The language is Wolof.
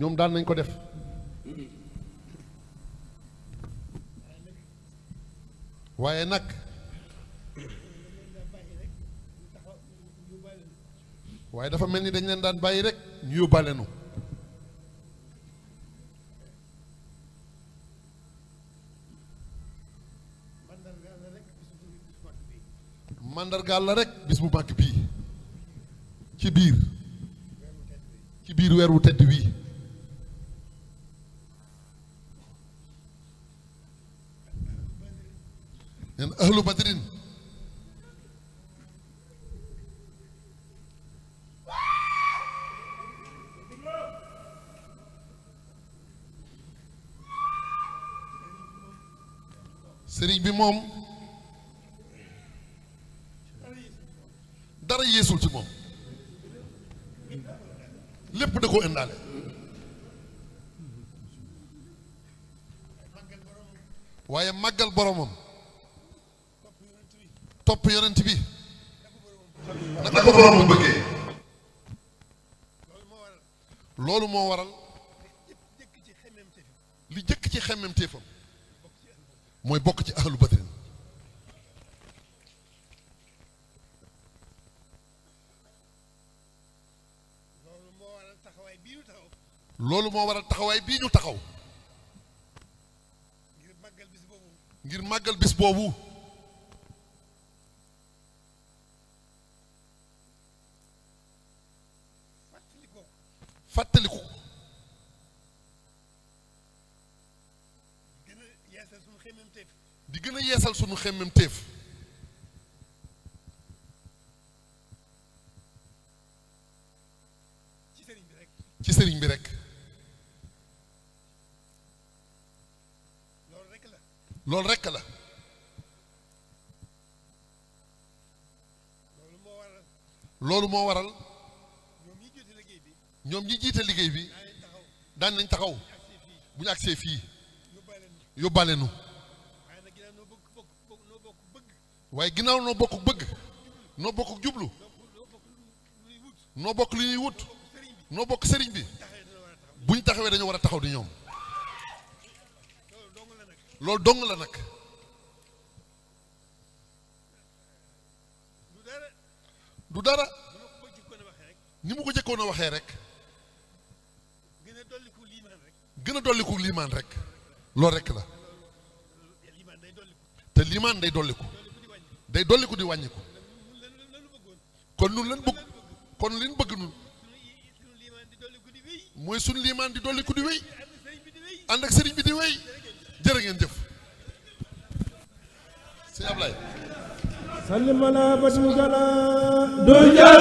ñoom daan nañ ko def waaye nag waaye dafa mel ni dañ leen daan bàyyi rek ñu yóbbaale nu mandargaal la rek bis bu mag bii ci biir weer wu tedd wii neen ahlu badrin sëriñ bi moom dara yeesul ci moom lépp da ko indaale waaye màggal boromam topp yonent bi naka ko boromam bëggee loolu moo waral li jëkk ci xemmem téefam mooy bokk ci ahlu badrin loolu moo waral taxawaay bii ñu taxaw ngir màggal bis boobu fàttaliku di gën a yeesal sunu xemmem téef ci sëriñ bi rek loolu rekk la loolu moo waral ñoom ñi jiite liggéey bi daan nañ taxaw bu ñu agsee fii yóbbaale nu waaye ginnaaw noo bokk bëgg noo bokk jublu noo bokk li ñuy wut noo bokk sëriñ bi bu ñu taxawee dañoo war a taxaw di ñoom loolu dong la nag du dara ni mu ko jëkkoon a waxee rek gën a dolliku liimaan rek loolu rek la te liimaan day dolliku di wàññiku kon nun lan bëgg kon liñ bëgg nun mooy suñ liimaan di dolliku di wéy ànd ak sëriñ bi di wéy jërë ngeen jëf sëñ Ablaye sallim ala batu gala do jar